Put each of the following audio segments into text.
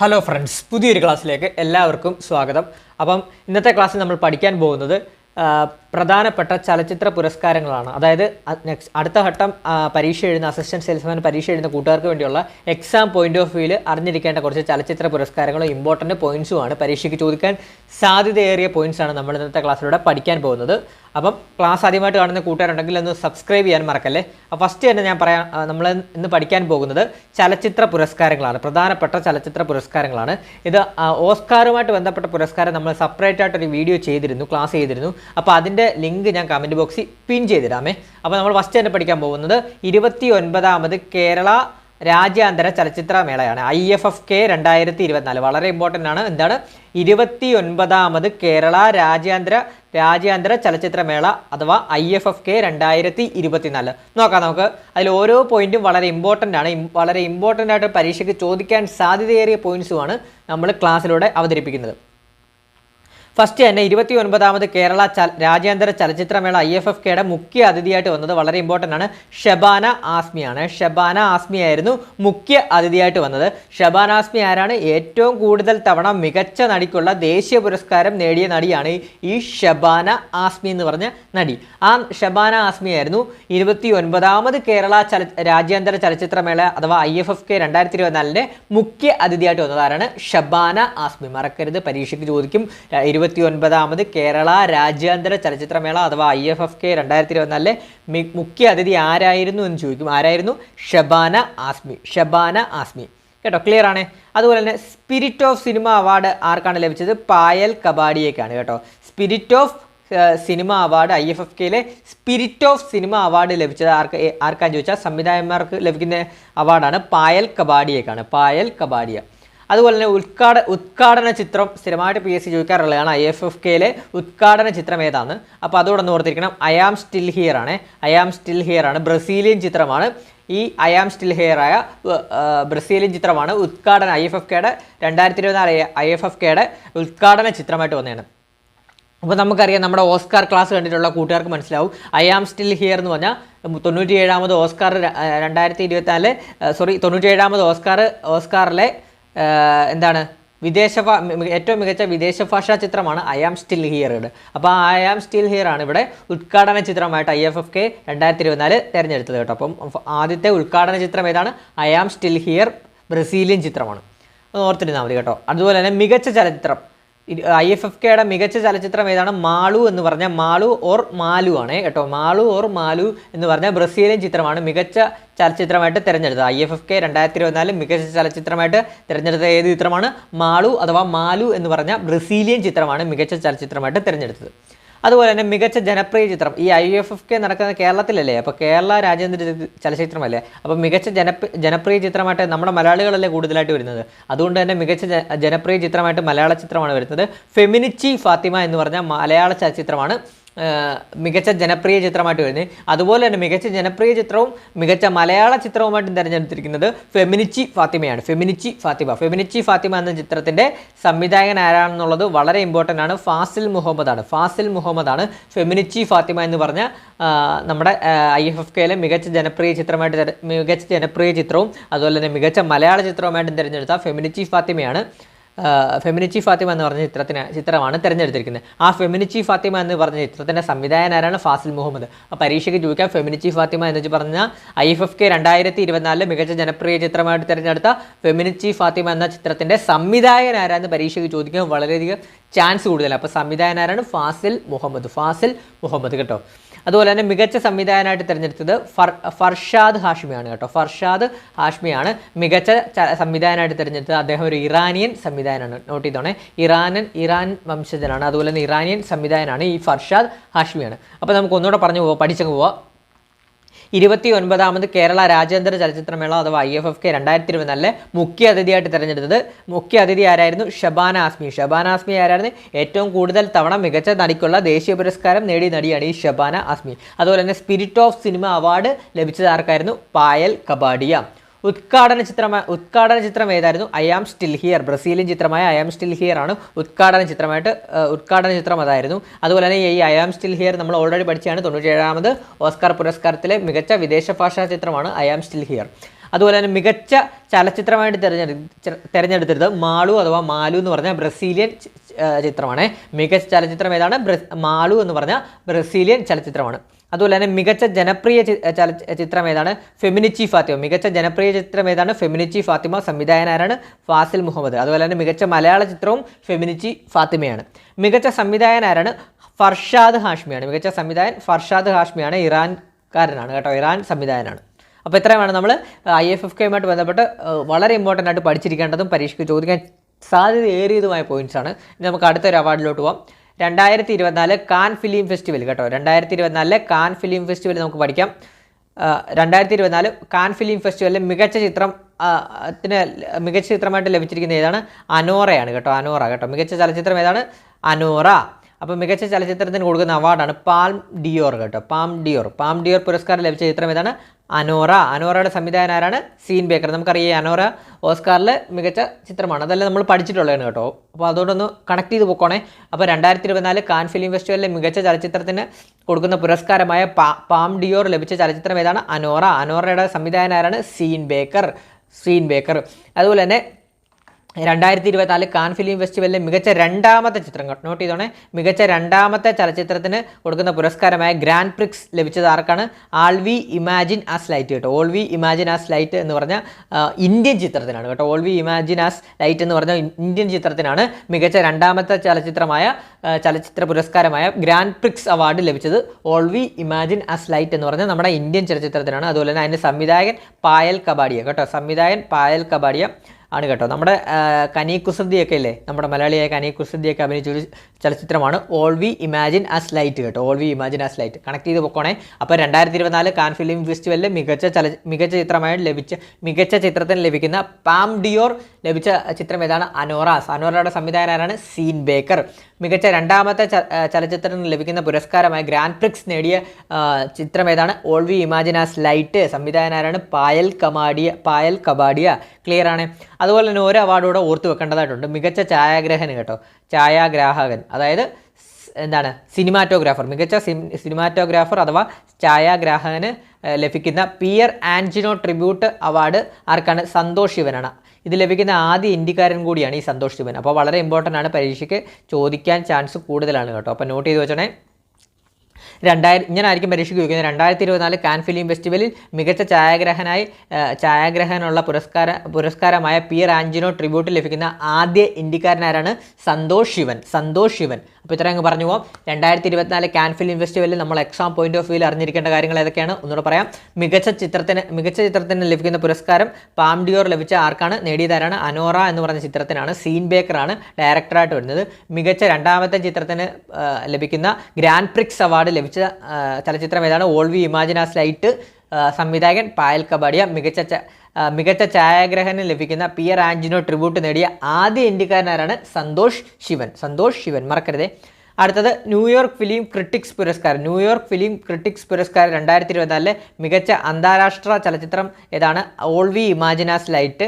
Hello friends, പുതിയൊരു ക്ലാസ്സിലേക്ക് എല്ലാവർക്കും സ്വാഗതം. അപ്പം ഇന്നത്തെ ക്ലാസ്സിൽ നമ്മൾ പഠിക്കാൻ പോകുന്നത് പ്രധാനപ്പെട്ട ചലച്ചിത്ര പുരസ്കാരങ്ങളാണ്. അതായത് അടുത്ത ഘട്ടം പരീക്ഷ എഴുതുന്ന അസിസ്റ്റന്റ് സെയിൽസ്മാൻ പരീക്ഷ എഴുതുന്ന കൂട്ടുകാർക്ക് വേണ്ടിയുള്ള എക്സാം പോയിന്റ് ഓഫ് വ്യൂവിൽ അറിഞ്ഞിരിക്കേണ്ട കുറച്ച് ചലച്ചിത്ര പുരസ്കാരങ്ങളും ഇമ്പോർട്ടൻറ്റ് പോയിന്റ്സുമാണ്, പരീക്ഷയ്ക്ക് ചോദിക്കാൻ സാധ്യതയേറിയ പോയിന്റ്സാണ് നമ്മൾ ഇന്നത്തെ ക്ലാസ്സിലൂടെ പഠിക്കാൻ പോകുന്നത്. അപ്പം ക്ലാസ് ആദ്യമായിട്ട് കാണുന്ന കൂട്ടുകാരുണ്ടെങ്കിൽ ഒന്ന് സബ്സ്ക്രൈബ് ചെയ്യാൻ മറക്കല്ലേ. അപ്പോൾ ഫസ്റ്റ് തന്നെ ഞാൻ പറയാം, നമ്മൾ ഇന്ന് പഠിക്കാൻ പോകുന്നത് ചലച്ചിത്ര പുരസ്കാരങ്ങളാണ്, പ്രധാനപ്പെട്ട ചലച്ചിത്ര പുരസ്കാരങ്ങളാണ്. ഇത് ഓസ്കാറുമായിട്ട് ബന്ധപ്പെട്ട പുരസ്കാരം നമ്മൾ സെപ്പറേറ്റ് ആയിട്ടൊരു വീഡിയോ ചെയ്തിരുന്നു, ക്ലാസ് ചെയ്തിരുന്നു. അപ്പോൾ അതിൻ്റെ ലിങ്ക് ഞാൻ കമൻറ്റ് ബോക്സിൽ പിൻ ചെയ്തിടാമേ. അപ്പോൾ നമ്മൾ ഫസ്റ്റ് തന്നെ പഠിക്കാൻ പോകുന്നത് 29ാമത് കേരള രാജ്യാന്തര ചലച്ചിത്ര മേളയാണ്, IFFK 2024. വളരെ ഇമ്പോർട്ടൻ്റ് ആണ്. എന്താണ് 29ാമത് കേരള രാജ്യാന്തര ചലച്ചിത്ര മേള അഥവാ IFFK 2024. നോക്കാം നമുക്ക്. അതിൽ ഓരോ പോയിന്റും വളരെ ഇമ്പോർട്ടൻ്റ് ആണ്. വളരെ ഇമ്പോർട്ടൻ്റ് ആയിട്ട് പരീക്ഷയ്ക്ക് ചോദിക്കാൻ സാധ്യതയേറിയ പോയിന്റ്സുമാണ് നമ്മൾ ക്ലാസ്സിലൂടെ അവതരിപ്പിക്കുന്നത്. ഫസ്റ്റ് തന്നെ 29ാമത് കേരള രാജ്യാന്തര ചലച്ചിത്രമേള IFFKയുടെ മുഖ്യ അതിഥിയായിട്ട് വന്നത് വളരെ ഇമ്പോർട്ടൻ്റ് ആണ്, ഷബാന ആസ്മിയാണ്. ഷബാന ആസ്മി ആയിരുന്നു മുഖ്യ അതിഥിയായിട്ട് വന്നത്. ഷബാന ആസ്മി ആരാണ്? ഏറ്റവും കൂടുതൽ തവണ മികച്ച നടിക്കുള്ള ദേശീയ പുരസ്കാരം നേടിയ നടിയാണ് ഈ ഷബാന ആസ്മി എന്ന് പറഞ്ഞ നടി. ആ ഷബാന ആസ്മി ആയിരുന്നു 29ാമത് കേരള രാജ്യാന്തര ചലച്ചിത്രമേള അഥവാ IFFK 2024 മുഖ്യ അതിഥിയായിട്ട് വന്നത്. ആരാണ്? ഷബാന ആസ്മി. മറക്കരുത്, പരീക്ഷയ്ക്ക് ചോദിക്കും. 29ാമത് കേരള രാജ്യാന്തര ചലച്ചിത്രമേള അഥവാ IFFK 2024 മുഖ്യ അതിഥി ആരായിരുന്നു എന്ന് ചോദിക്കും. ആരായിരുന്നു? ഷബാന ആസ്മി. ഷബാന ആസ്മി കേട്ടോ, ക്ലിയർ ആണ്. അതുപോലെ തന്നെ സ്പിരിറ്റ് ഓഫ് സിനിമ അവാർഡ് ആർക്കാണ് ലഭിച്ചത്? പായൽ കബാഡിയേക്കാണ് കേട്ടോ. സ്പിരിറ്റ് ഓഫ് സിനിമ അവാർഡ് IFFKയിലെ സ്പിരിറ്റ് ഓഫ് സിനിമ അവാർഡ് ലഭിച്ചത് ആർക്കാന്ന് ചോദിച്ചാൽ സംവിധായകന്മാർക്ക് ലഭിക്കുന്ന അവാർഡാണ്, പായൽ കബാഡിയേക്കാണ്. പായൽ കബാഡിയ. അതുപോലെ തന്നെ ഉദ്ഘാടന ചിത്രം സ്ഥിരമായിട്ട് PSC ചോദിക്കാറുള്ളതാണ്. IFFKയിലെ ഉദ്ഘാടന ചിത്രം ഏതാണ്? അപ്പോൾ അതോടെ ഒന്ന് ഓർത്തിരിക്കണം, ഐ ആം സ്റ്റിൽ ഹിയർ ആണ്. ഐ ആം സ്റ്റിൽ ഹിയർ ആണ്, ബ്രസീലിയൻ ചിത്രമാണ്. ഈ ഐ ആം സ്റ്റിൽ ഹിയർ ആയ ബ്രസീലിയൻ ചിത്രമാണ് ഉദ്ഘാടന IFFKയുടെ 2024 IFFKയുടെ ഉദ്ഘാടന ചിത്രമായിട്ട് വന്നതാണ്. അപ്പോൾ നമുക്കറിയാം, നമ്മുടെ ഓസ്കാർ ക്ലാസ് കണ്ടിട്ടുള്ള കൂട്ടുകാർക്ക് മനസ്സിലാവും, ഐ ആം സ്റ്റിൽ ഹിയർ എന്ന് പറഞ്ഞാൽ 97ാമത് ഓസ്കാർ 97ാമത് ഓസ്കാറിലെ എന്താണ് ഏറ്റവും മികച്ച വിദേശ ഭാഷാ ചിത്രമാണ് ഐ ആം സ്റ്റിൽ ഹിയർ. അപ്പോൾ ഐ ആം സ്റ്റിൽ ഹിയർ ആണ് ഇവിടെ ഉദ്ഘാടന ചിത്രമായിട്ട് IFFK 2024 തിരഞ്ഞെടുത്തത് കേട്ടോ. അപ്പം ആദ്യത്തെ ഉദ്ഘാടന ചിത്രം ഏതാണ്? I am still here, Brazilian ചിത്രമാണ്. അത് ഓർത്തിരുന്നാൽ മതി കേട്ടോ. അതുപോലെ തന്നെ മികച്ച ചലച്ചിത്രം IFFKയുടെ മികച്ച ചലച്ചിത്രം ഏതാണ്? മാളു എന്ന് പറഞ്ഞാൽ മാളു ഓർ മാലു ആണ് കേട്ടോ. മാളു ഓർ മാലു എന്ന് പറഞ്ഞാൽ ബ്രസീലിയൻ ചിത്രമാണ് മികച്ച ചലച്ചിത്രമായിട്ട് തിരഞ്ഞെടുത്തത്. IFFK 2024 മികച്ച ചലച്ചിത്രമായിട്ട് തിരഞ്ഞെടുത്ത ഏത് ചിത്രമാണ്? മാളു അഥവാ മാലു എന്ന് പറഞ്ഞ ബ്രസീലിയൻ ചിത്രമാണ് മികച്ച ചലച്ചിത്രമായിട്ട് തിരഞ്ഞെടുത്തത്. അതുപോലെ തന്നെ മികച്ച ജനപ്രിയ ചിത്രം, ഈ IFFK നടക്കുന്ന കേരളത്തിലല്ലേ, അപ്പോൾ കേരള രാജ്യാന്തര ചലച്ചിത്രമല്ലേ, അപ്പോൾ മികച്ച ജനപ്രിയ ചിത്രമായിട്ട് നമ്മുടെ മലയാളികളല്ലേ കൂടുതലായിട്ട് വരുന്നത്. അതുകൊണ്ട് തന്നെ മികച്ച ജനപ്രിയ ചിത്രമായിട്ട് മലയാള ചിത്രമാണ് വരുന്നത്. ഫെമിനിച്ചി ഫാത്തിമ എന്ന് പറഞ്ഞ മലയാള ചലച്ചിത്രമാണ് മികച്ച ജനപ്രിയ ചിത്രമായിട്ട് വരുന്നത്. അതുപോലെ തന്നെ മികച്ച ജനപ്രിയ ചിത്രവും മികച്ച മലയാള ചിത്രവുമായിട്ടും തിരഞ്ഞെടുത്തിരിക്കുന്നത് ഫെമിനിച്ചി ഫാത്തിമയാണ്. ഫെമിനിച്ചി ഫാത്തിമ എന്ന ചിത്രത്തിൻ്റെ സംവിധായകൻ ആരാണെന്നുള്ളത് വളരെ ഇമ്പോർട്ടൻ്റ് ആണ്. ഫാസിൽ മുഹമ്മദ് ആണ് ഫെമിനിച്ചി ഫാത്തിമ എന്ന് പറഞ്ഞ നമ്മുടെ IFFKയിലെ മികച്ച ജനപ്രിയ ചിത്രവും അതുപോലെ തന്നെ മികച്ച മലയാള ചിത്രവുമായിട്ടും തിരഞ്ഞെടുത്ത ഫെമിനിച്ചി ഫാത്തിമയാണ്. ഫെമിനിച്ചി ഫാത്തിമ എന്ന് പറഞ്ഞ ചിത്രമാണ് തിരഞ്ഞെടുത്തിരിക്കുന്നത്. ആ ഫെമിനിച്ചി ഫാത്തിമ എന്ന് പറഞ്ഞ ചിത്രത്തിൻ്റെ സംവിധായകൻ ആരാണ്? ഫാസിൽ മുഹമ്മദ്. ആ പരീക്ഷയ്ക്ക് ചോദിക്കാം, ഫെമിനിച്ചി ഫാത്തിമ എന്ന് പറഞ്ഞാൽ IFFK 2024 മികച്ച ജനപ്രിയ ചിത്രമായിട്ട് തിരഞ്ഞെടുത്ത ഫെമിനിച്ചി ഫാത്തിമ എന്ന ചിത്രത്തിൻ്റെ സംവിധായകൻ ആരാന്ന് പരീക്ഷയ്ക്ക് ചോദിക്കാൻ വളരെയധികം ചാൻസ് കൂടുതലാണ്. അപ്പോൾ സംവിധായകൻ ആരാണ്? ഫാസിൽ മുഹമ്മദ് കേട്ടോ. അതുപോലെ തന്നെ മികച്ച സംവിധായകനായിട്ട് തിരഞ്ഞെടുത്തത് ഫർഷാദ് ഹാഷ്മിയാണ് കേട്ടോ. ഫർഷാദ് ഹാഷ്മിയാണ് മികച്ച സംവിധായകനായിട്ട് തിരഞ്ഞെടുത്തത്. അദ്ദേഹം ഒരു ഇറാനിയൻ സംവിധായകനാണ്, നോട്ട് ചെയ്തോണേ. ഇറാൻ വംശജനാണ്. അതുപോലെ തന്നെ ഇറാനിയൻ സംവിധായകനാണ് ഈ ഫർഷാദ് ഹാഷ്മിയാണ്. അപ്പോൾ നമുക്ക് ഒന്നുകൂടെ പഠിച്ചങ്ങ് പോവാം. 29ാമത് കേരള രാജ്യാന്തര ചലച്ചിത്രമേള അഥവാ IFFK 2024 മുഖ്യ അതിഥിയായിട്ട് തിരഞ്ഞെടുത്തത് മുഖ്യ അതിഥി ആരായിരുന്നു? ഷബാന ആസ്മി ആരായിരുന്നു? ഏറ്റവും കൂടുതൽ തവണ മികച്ച നടിക്കുള്ള ദേശീയ പുരസ്കാരം നേടിയ നടിയാണ് ഈ ഷബാന ആസ്മി. അതുപോലെ തന്നെ സ്പിരിറ്റ് ഓഫ് സിനിമ അവാർഡ് ലഭിച്ചത് ആർക്കായിരുന്നു? പായൽ കബാഡിയ. ഉദ്ഘാടന ചിത്രം ഏതായിരുന്നു? I am still here, Brazilian ചിത്രമായ ഐ ആം സ്റ്റിൽ ഹിയർ ആണ് ഉദ്ഘാടന ചിത്രം അതായിരുന്നു. അതുപോലെ തന്നെ ഈ ഐ ആം സ്റ്റിൽ ഹിയർ നമ്മൾ ഓൾറെഡി പഠിച്ചാണ്. 97ാമത് ഓസ്കാർ പുരസ്കാരത്തിലെ മികച്ച വിദേശ ഭാഷാ ചിത്രമാണ് ഐ ആം സ്റ്റിൽ ഹിയർ. അതുപോലെ തന്നെ മികച്ച ചലച്ചിത്രമായിട്ട് തിരഞ്ഞെടുത്തത് മാളു അഥവാ മാലു എന്ന് പറഞ്ഞ ബ്രസീലിയൻ ചിത്രമാണ്. മികച്ച ചലച്ചിത്രം ഏതാണ്? മാളു എന്ന് പറഞ്ഞ ബ്രസീലിയൻ ചലച്ചിത്രമാണ്. അതുപോലെ തന്നെ മികച്ച ജനപ്രിയ ചിത്രം ഏതാണ്? ഫെമിനിച്ചി ഫാത്തിമ. മികച്ച ജനപ്രിയ ചിത്രം ഏതാണ്? ഫെമിനിച്ചി ഫാത്തിമ. സംവിധായകനാരാണ്? ഫാസിൽ മുഹമ്മദ്. അതുപോലെ തന്നെ മികച്ച മലയാള ചിത്രവും ഫെമിനിച്ചി ഫാത്തിമയാണ്. മികച്ച സംവിധായകനാരാണ്? ഫർഷാദ് ഹാഷ്മിയാണ്. മികച്ച സംവിധായകൻ ഫർഷാദ് ഹാഷ്മിയാണ്. ഇറാൻകാരനാണ് കേട്ടോ, ഇറാൻ സംവിധായകനാണ്. അപ്പോൾ ഇത്രയുമാണ് നമ്മൾ IFFK ബന്ധപ്പെട്ട് വളരെ ഇമ്പോർട്ടൻ്റ് ആയിട്ട് പഠിച്ചിരിക്കേണ്ടതും പരീക്ഷയ്ക്ക് ചോദിക്കാൻ സാധ്യത ഏറിയതുമായ പോയിന്റ്സാണ്. ഇനി നമുക്ക് അടുത്തൊരു അവാർഡിലോട്ട് പോകാം. 2024 കാൻ ഫിലിം ഫെസ്റ്റിവൽ കേട്ടോ. 2024 കാൻ ഫിലിം ഫെസ്റ്റിവൽ നമുക്ക് പഠിക്കാം. 2024 കാൻ ഫിലിം ഫെസ്റ്റിവലിൽ മികച്ച ചിത്രമായിട്ട് ലഭിച്ചിരിക്കുന്ന ഏതാണ്? അനോറയാണ് കേട്ടോ. അനോറ കേട്ടോ. മികച്ച ചലച്ചിത്രം ഏതാണ്? അനോറ. അപ്പോൾ മികച്ച ചലച്ചിത്രത്തിന് കൊടുക്കുന്ന അവാർഡാണ് പാം ഡിയോർ കേട്ടോ. പാം ഡിയോർ പുരസ്കാരം ലഭിച്ച ചിത്രം ഏതാണ്? അനോറ. അനോറയുടെ സംവിധായകൻ ആരാണ്? Sean Baker. നമുക്കറിയാം അനോറ ഓസ്കാറിൽ മികച്ച ചിത്രമാണ്. അതെല്ലാം നമ്മൾ പഠിച്ചിട്ടുള്ളതാണ് കേട്ടോ. അപ്പോൾ അതുകൊണ്ടൊന്ന് കണക്ട് ചെയ്ത് പോക്കോണേ. അപ്പോൾ 2024 കാൻ ഫിലിം ഫെസ്റ്റിവലിലെ മികച്ച ചലച്ചിത്രത്തിന് കൊടുക്കുന്ന പുരസ്കാരമായ പാം ഡിയോർ ലഭിച്ച ചലച്ചിത്രം ഏതാണ്? അനോറ. അനോറയുടെ സംവിധായകൻ ആരാണ്? Sean Baker. അതുപോലെ തന്നെ 2024 കാൻ ഫിലിം ഫെസ്റ്റിവലിലെ മികച്ച രണ്ടാമത്തെ ചിത്രം നോട്ട് ചെയ്തോണേ. മികച്ച രണ്ടാമത്തെ ചലച്ചിത്രത്തിന് കൊടുക്കുന്ന പുരസ്കാരമായ ഗ്രാൻഡ് പ്രിക്സ് ലഭിച്ചത് ആർക്കാണ്? ആൾ വി ഇമാജിൻ ആസ് ലൈറ്റ് കേട്ടോ. All we imagine as light എന്ന് പറഞ്ഞ ഇന്ത്യൻ ചിത്രത്തിനാണ് കേട്ടോ. All we imagine as light എന്ന് പറഞ്ഞ ഇന്ത്യൻ ചിത്രത്തിനാണ് മികച്ച രണ്ടാമത്തെ ചലച്ചിത്ര പുരസ്കാരമായ ഗ്രാൻഡ് പ്രിക്സ് അവാർഡ് ലഭിച്ചത്. All we imagine as light എന്ന് പറഞ്ഞ നമ്മുടെ ഇന്ത്യൻ ചലച്ചിത്രത്തിനാണ്. അതുപോലെ തന്നെ അതിൻ്റെ സംവിധായകൻ പായൽ കബാഡിയ കേട്ടോ. സംവിധായകൻ പായൽ കബാഡിയ ആണ് കേട്ടോ. നമ്മുടെ കനി കുസൃതിയൊക്കെ ഇല്ലേ, നമ്മുടെ മലയാളിയായ കനി കുസൃതിയൊക്കെ അഭിനയിച്ചൊരു ചലച്ചിത്രമാണ് all we imagine as light കേട്ടോ. All we imagine as light connect ചെയ്ത് പോക്കോണേ. അപ്പോൾ 2024 കാൻ ഫിലിം ഫെസ്റ്റിവലിൽ മികച്ച ചിത്രത്തിന് ലഭിക്കുന്ന പാം ഡിയോർ ലഭിച്ച ചിത്രം ഏതാണ്? അനോറയുടെ സംവിധായകനാരാണ്? Sean Baker. മികച്ച രണ്ടാമത്തെ ചലച്ചിത്രത്തിന് ലഭിക്കുന്ന പുരസ്കാരമായ ഗ്രാൻഡ് പ്രിക്സ് നേടിയ ചിത്രം ഏതാണ്? All we imagine as light. സംവിധായകനാരാണ്? പായൽ കബാഡിയ. ക്ലിയർ ആണ്. അതുപോലെ തന്നെ ഒരു അവാർഡോടെ ഓർത്ത് വെക്കേണ്ടതായിട്ടുണ്ട്. മികച്ച ഛായാഗ്രഹൻ കേട്ടോ. ഛായാഗ്രാഹകൻ അതായത് എന്താണ്? സിനിമാറ്റോഗ്രാഫർ. മികച്ച സിനിമാറ്റോഗ്രാഫർ അഥവാ ഛായാഗ്രാഹകന് ലഭിക്കുന്ന പിയർ ആൻജിനോ ട്രിബ്യൂട്ട് അവാർഡ് ആർക്കാണ്? സന്തോഷ് ശിവനാണ്. ഇത് ലഭിക്കുന്ന ആദ്യ ഇന്ത്യക്കാരൻ കൂടിയാണ് ഈ സന്തോഷ് ശിവൻ. അപ്പോൾ വളരെ ഇമ്പോർട്ടൻ്റ് ആണ്, പരീക്ഷയ്ക്ക് ചോദിക്കാൻ ചാൻസ് കൂടുതലാണ് കേട്ടോ. അപ്പോൾ നോട്ട് ചെയ്ത് വെച്ചോണേ. ഇങ്ങനായിരിക്കും പരീക്ഷയ്ക്ക് ചോദിക്കുന്നത്. 2024 കാൻ ഫിലിം ഫെസ്റ്റിവലിൽ മികച്ച ഛായാഗ്രഹനുള്ള പുരസ്കാരമായ പിയർ ആൻജിനോ ട്രിബ്യൂട്ട് ലഭിക്കുന്ന ആദ്യ ഇന്ത്യക്കാരനാരാണ്? സന്തോഷ് ശിവൻ. അപ്പോൾ ഇത്ര അങ്ങ് പറഞ്ഞു പോകാം. 2024 കാൻ ഫിലിം ഫെസ്റ്റിവലിൽ നമ്മൾ എക്സാം പോയിന്റ് ഓഫ് വ്യൂവിൽ അറിഞ്ഞിരിക്കേണ്ട കാര്യങ്ങൾ ഏതൊക്കെയാണ് ഒന്നുകൂടെ പറയാം. മികച്ച ചിത്രത്തിന് ലഭിക്കുന്ന പുരസ്കാരം പാം ഡിയോർ ലഭിച്ച ആർക്കാണ്? നേടിയതാരാണ്? അനോറ എന്ന് പറഞ്ഞ ചിത്രത്തിനാണ്. സീൻ ബേക്കറാണ് ഡയറക്ടറായിട്ട് വരുന്നത്. മികച്ച രണ്ടാമത്തെ ചിത്രത്തിന് ലഭിക്കുന്ന ഗ്രാൻഡ് പ്രിക്സ് അവാർഡ് ലഭിച്ച ചലച്ചിത്രം ഏതാണ്? All we imagine as light. സംവിധായകൻ പായൽ കബാഡിയ. മികച്ച ഛായാഗ്രഹന് ലഭിക്കുന്ന പിയർ ആൻജിനോ ട്രിബ്യൂട്ട് നേടിയ ആദ്യ ഇന്ത്യക്കാരനാരാണ്? സന്തോഷ് ശിവൻ മറക്കരുതേ. അടുത്തത് ന്യൂയോർക്ക് ഫിലിം ക്രിട്ടിക്സ് പുരസ്കാരം. 2024 മികച്ച അന്താരാഷ്ട്ര ചലച്ചിത്രം ഏതാണ്? All we imagine as light.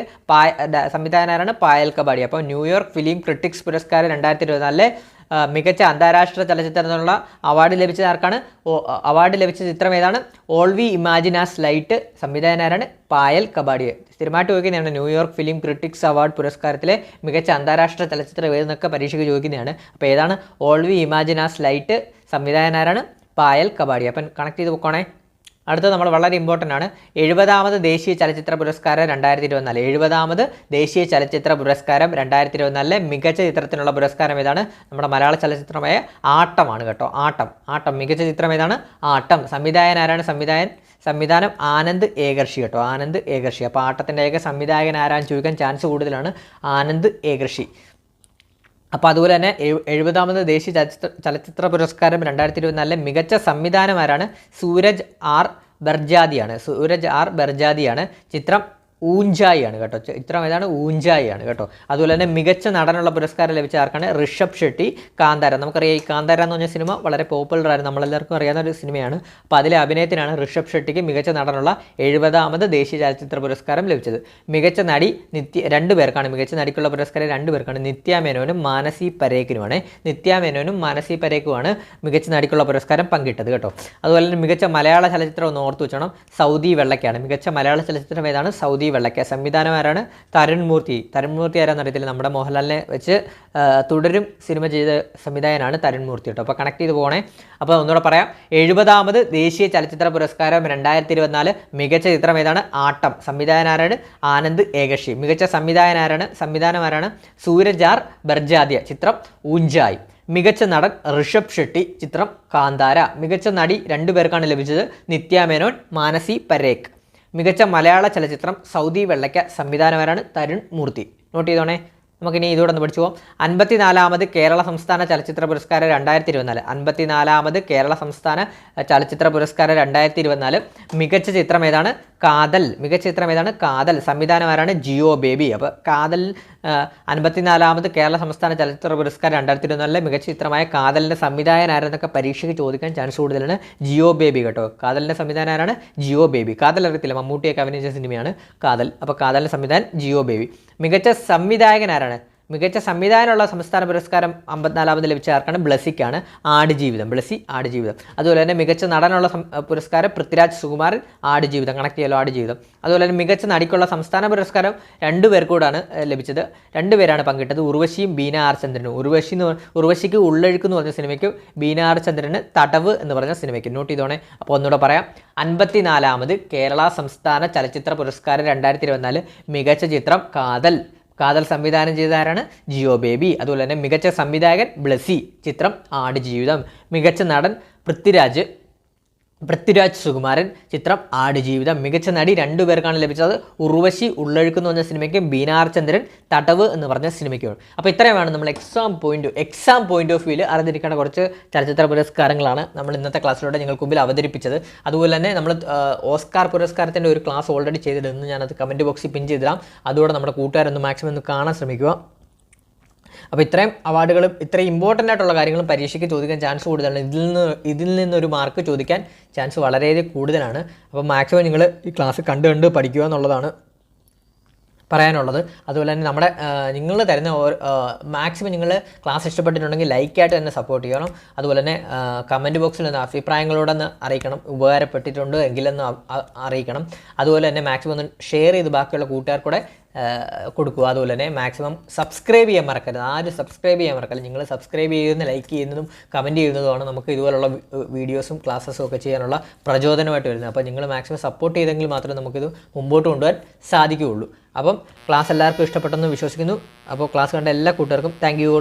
സംവിധായകനാരാണ്? പായൽ കബാഡിയ. അപ്പോൾ ന്യൂയോർക്ക് ഫിലിം ക്രിട്ടിക്സ് പുരസ്കാരം 2024 മികച്ച അന്താരാഷ്ട്ര ചലച്ചിത്രത്തിനുള്ള അവാർഡ് ലഭിച്ചത് ആർക്കാണ്? അവാർഡ് ലഭിച്ച ചിത്രം ഏതാണ്? All we imagine as light. സംവിധായകനാരാണ്? പായൽ കബാഡിയ. സ്ഥിരമായിട്ട് ചോദിക്കുന്നതാണ് ന്യൂയോർക്ക് ഫിലിം ക്രിട്ടിക്സ് അവാർഡ് പുരസ്കാരത്തിലെ മികച്ച അന്താരാഷ്ട്ര ചലച്ചിത്രം ഏതെന്നൊക്കെ പരീക്ഷയ്ക്ക് ചോദിക്കുന്നതാണ്. അപ്പോൾ ഏതാണ്? All we imagine as light. സംവിധായകനാരാണ്? പായൽ കബാഡിയ. അപ്പം കണക്ട് ചെയ്ത് പോക്കോണേ. അടുത്തത് നമ്മൾ വളരെ ഇമ്പോർട്ടൻ്റ് ആണ്. 70ാമത് ദേശീയ ചലച്ചിത്ര പുരസ്കാരം 2024. 70ാമത് ദേശീയ ചലച്ചിത്ര പുരസ്കാരം 2024 മികച്ച ചിത്രത്തിനുള്ള പുരസ്കാരം ഏതാണ്? നമ്മുടെ മലയാള ചലച്ചിത്രമായ ആട്ടമാണ് കേട്ടോ. ആട്ടം മികച്ച ചിത്രം ഏതാണ്? ആട്ടം. സംവിധായകനാരാണ്? സംവിധാനം ആനന്ദ് ഏകർഷി കേട്ടോ. ആനന്ദ് ഏകർഷി. അപ്പോൾ ആട്ടത്തിൻ്റെ സംവിധായകൻ ആരാന്ന് ചോദിക്കാൻ ചാൻസ് കൂടുതലാണ്. ആനന്ദ് ഏകർഷി. അപ്പോൾ അതുപോലെ തന്നെ 70ാമത് ദേശീയ ചലച്ചിത്ര പുരസ്കാരം 2024 മികച്ച സംവിധാനം ആരാണ്? സൂരജ് ആർ ബർജാദിയാണ്. ചിത്രം ഊഞ്ചായി ആണ് കേട്ടോ. ചിത്രം ഏതാണ്? ഊഞ്ചായി ആണ് കേട്ടോ. അതുപോലെ തന്നെ മികച്ച നടനുള്ള പുരസ്കാരം ലഭിച്ച ആർക്കാണ്? ഋഷഭ് ഷെട്ടി, കാന്താര. നമുക്കറിയാം ഈ കാന്താര എന്ന് പറഞ്ഞ സിനിമ വളരെ പോപ്പുലർ ആയിരുന്നു, നമ്മളെല്ലാവർക്കും അറിയാവുന്ന ഒരു സിനിമയാണ്. അപ്പോൾ അതിലെ അഭിനയത്തിനാണ് ഋഷഭ് ഷെട്ടിക്ക് മികച്ച നടനുള്ള 70ാമത് ദേശീയ ചലച്ചിത്ര പുരസ്കാരം ലഭിച്ചത്. മികച്ച നടി രണ്ടു പേർക്കാണ്, മികച്ച നടിക്കുള്ള പുരസ്കാരം 2 പേർക്കാണ്, നിത്യ മേനോനും മാനസി പരേഖിനുമാണ്. നിത്യ മേനോനും മാനസി പരേഖുമാണ് മികച്ച നടിക്കുള്ള പുരസ്കാരം പങ്കിട്ടത് കേട്ടോ. അതുപോലെ തന്നെ മികച്ച മലയാള ചലച്ചിത്രം ഒന്ന് ഓർത്തു വെച്ചോണം, സൗദി വെള്ളയ്ക്കാണ്. മികച്ച മലയാള ചലച്ചിത്രം ഏതാണ്? സൗദി വെള്ളയ്ക്ക. സംവിധാനമാരാണ്? തരുൺ മൂർത്തി. തരുൺ മൂർത്തി ആരാന്ന് അറിയത്തില്ല, നമ്മുടെ മോഹൻലാലിനെ വെച്ച് തുടരും സിനിമ ചെയ്ത സംവിധായകനാണ് തരുൺ മൂർത്തി കേട്ടോ. അപ്പോൾ കണക്ട് ചെയ്ത് പോകണേ. അപ്പോൾ ഒന്നുകൂടെ പറയാം, 70ാമത് ദേശീയ ചലച്ചിത്ര പുരസ്കാരം 2024 മികച്ച ചിത്രം ഏതാണ്? ആട്ടം. സംവിധായകനാരാണ്? ആനന്ദ് ഏകഷി. മികച്ച സംവിധാനമാരാണ്? സൂരജ് ആർ ബർജാദിയ. ചിത്രം ഊഞ്ചായി. മികച്ച നടൻ ഋഷഭ് ഷെട്ടി. ചിത്രം കാന്താര. മികച്ച നടി 2 പേർക്കാണ് ലഭിച്ചത്, നിത്യ മേനോൻ, മാനസി പരേഖ്. മികച്ച മലയാള ചലച്ചിത്രം Saudi Vellakka. സംവിധാനമാരാണ്? Tarun Murthy. Not ചെയ്തോണേ. നമുക്കിനി ഇതോടെ ഒന്ന് പഠിച്ചു പോകാം. 54ാമത് കേരള സംസ്ഥാന ചലച്ചിത്ര പുരസ്കാരം 2024. 54ാമത് കേരള സംസ്ഥാന ചലച്ചിത്ര പുരസ്കാരം 2024 മികച്ച ചിത്രം ഏതാണ്? കാതൽ. മികച്ച ചിത്രം ഏതാണ്? കാതൽ. സംവിധാനമാരാണ്? ജിയോ ബേബി. അപ്പോൾ കാതൽ 54ാമത് കേരള സംസ്ഥാന ചലച്ചിത്ര പുരസ്കാരം 2024 മികച്ച ചിത്രമായ കാതലിൻ്റെ സംവിധായകൻ ആരെന്നൊക്കെ പരീക്ഷയ്ക്ക് ചോദിക്കാൻ ചാൻസ് കൂടുതലാണ്. ജിയോ ബേബി കേട്ടോ. കാതലിൻ്റെ സംവിധാനം ആരാണ്? ജിയോ ബേബി. കാതൽ അറിയത്തില്ല, മമ്മൂട്ടിയൊക്കെ അഭിനയിച്ച സിനിമയാണ് കാതൽ. അപ്പോൾ കാതലിൻ്റെ സംവിധാനം ജിയോ ബേബി. മികച്ച സംവിധായകൻ ആരാണ്? മികച്ച സംവിധാനമുള്ള സംസ്ഥാന പുരസ്കാരം 54ാമത് ലഭിച്ച ആർക്കാണ്? ബ്ലസ്സിക്കാണ്. ആടുജീവിതം. ബ്ലസ്സി ആടുജീവിതം. അതുപോലെ തന്നെ മികച്ച നടനുള്ള പുരസ്കാരം പൃഥ്വിരാജ് സുകുമാരൻ. ആടുജീവിതം. കണക്ട് ചെയ്യാലോ, ആടുജീവിതം. അതുപോലെ തന്നെ മികച്ച നടിക്കുള്ള സംസ്ഥാന പുരസ്കാരം 2 പേർക്കൂടാണ് ലഭിച്ചത്. 2 പേരാണ് പങ്കിട്ടത്, ഉർവശിയും ബീന ആർ ചന്ദ്രനും. ഉർവശിക്ക് ഉള്ളൊഴുക്ക് എന്ന് പറഞ്ഞ സിനിമയ്ക്കും ബീന ആർ ചന്ദ്രന് തടവ് എന്ന് പറഞ്ഞ സിനിമയ്ക്കും. നോട്ട് ചെയ്തോണേ. അപ്പോൾ ഒന്നുകൂടെ പറയാം, 54ാമത് കേരള സംസ്ഥാന ചലച്ചിത്ര പുരസ്കാരം 2024 മികച്ച ചിത്രം കാതൽ. കാതൽ സംവിധാനം ചെയ്തതാരാണ്? ജിയോ ബേബി. അതുപോലെ തന്നെ മികച്ച സംവിധായകൻ ബ്ലസ്സി. ചിത്രം ആടുജീവിതം. മികച്ച നടൻ പൃഥ്വിരാജ് സുകുമാരൻ. ചിത്രം ആടുജീവിതം. മികച്ച നടി 2 പേർക്കാണ് ലഭിച്ചത്, ഉർവശി ഉള്ളൊഴുക്ക് എന്ന് പറഞ്ഞ സിനിമയ്ക്കും ബീന ആർ ചന്ദ്രൻ തടവ് എന്ന് പറഞ്ഞ സിനിമയ്ക്കും. അപ്പോൾ ഇത്രയുമാണ് നമ്മൾ എക്സാം പോയിന്റ് ഓഫ് വ്യൂവിൽ അറിഞ്ഞിരിക്കേണ്ട കുറച്ച് ചലച്ചിത്ര പുരസ്കാരങ്ങളാണ് നമ്മൾ ഇന്നത്തെ ക്ലാസ്സിലൂടെ നിങ്ങൾക്ക് മുമ്പിൽ അവതരിപ്പിച്ചത്. അതുപോലെ തന്നെ നമ്മൾ ഓസ്കാർ പുരസ്കാരത്തിൻ്റെ ഒരു ക്ലാസ് ഓൾറെഡി ചെയ്തിട്ടുണ്ട്, ഞാനത് കമൻറ്റ് ബോക്സിൽ പിൻ ചെയ്തിടാം. അതുകൂടെ നമ്മുടെ കൂട്ടുകാരൊന്ന് മാക്സിമം ഒന്ന് കാണാൻ ശ്രമിക്കുക. അപ്പോൾ ഇത്രയും അവാർഡുകളും ഇത്രയും ഇമ്പോർട്ടൻ്റ് ആയിട്ടുള്ള കാര്യങ്ങളും പരീക്ഷയ്ക്ക് ചോദിക്കാൻ ചാൻസ് കൂടുതലാണ്. ഇതിൽ നിന്നൊരു മാർക്ക് ചോദിക്കാൻ ചാൻസ് വളരെയധികം കൂടുതലാണ്. അപ്പോൾ മാക്സിമം നിങ്ങൾ ഈ ക്ലാസ് കണ്ട് പഠിക്കുക എന്നുള്ളതാണ് പറയാനുള്ളത്. അതുപോലെ തന്നെ നമ്മുടെ നിങ്ങൾ തരുന്ന മാക്സിമം നിങ്ങൾ ക്ലാസ് ഇഷ്ടപ്പെട്ടിട്ടുണ്ടെങ്കിൽ ലൈക്കായിട്ട് തന്നെ സപ്പോർട്ട് ചെയ്യണം. അതുപോലെ തന്നെ കമൻറ്റ് ബോക്സിൽ നിന്ന് അഭിപ്രായങ്ങളോടൊന്ന് അറിയിക്കണം, ഉപകാരപ്പെട്ടിട്ടുണ്ട് എങ്കിലെന്ന് അറിയിക്കണം. അതുപോലെ തന്നെ മാക്സിമം ഒന്ന് ഷെയർ ചെയ്ത് ബാക്കിയുള്ള കൂട്ടുകാർക്കൂടെ കൊടുക്കുക. അതുപോലെ തന്നെ മാക്സിമം സബ്സ്ക്രൈബ് ചെയ്യാൻ മറക്കരുത്. ആരും സബ്സ്ക്രൈബ് ചെയ്യാൻ മറക്കരുത്. നിങ്ങൾ സബ്സ്ക്രൈബ് ചെയ്യുന്നതും ലൈക്ക് ചെയ്യുന്നതും കമൻറ്റ് ചെയ്യുന്നതുമാണ് നമുക്ക് ഇതുപോലുള്ള വീഡിയോസും ക്ലാസ്സസും ഒക്കെ ചെയ്യാനുള്ള പ്രചോദനമായിട്ട് വരുന്നത്. അപ്പോൾ നിങ്ങൾ മാക്സിമം സപ്പോർട്ട് ചെയ്തെങ്കിൽ മാത്രമേ നമുക്കിത് മുമ്പോട്ട് കൊണ്ടുപോകാൻ സാധിക്കുകയുള്ളൂ. അപ്പം ക്ലാസ് എല്ലാവർക്കും ഇഷ്ടപ്പെട്ടെന്ന് വിശ്വസിക്കുന്നു. അപ്പോൾ ക്ലാസ് കണ്ട എല്ലാ കൂട്ടുകാർക്കും താങ്ക് യു.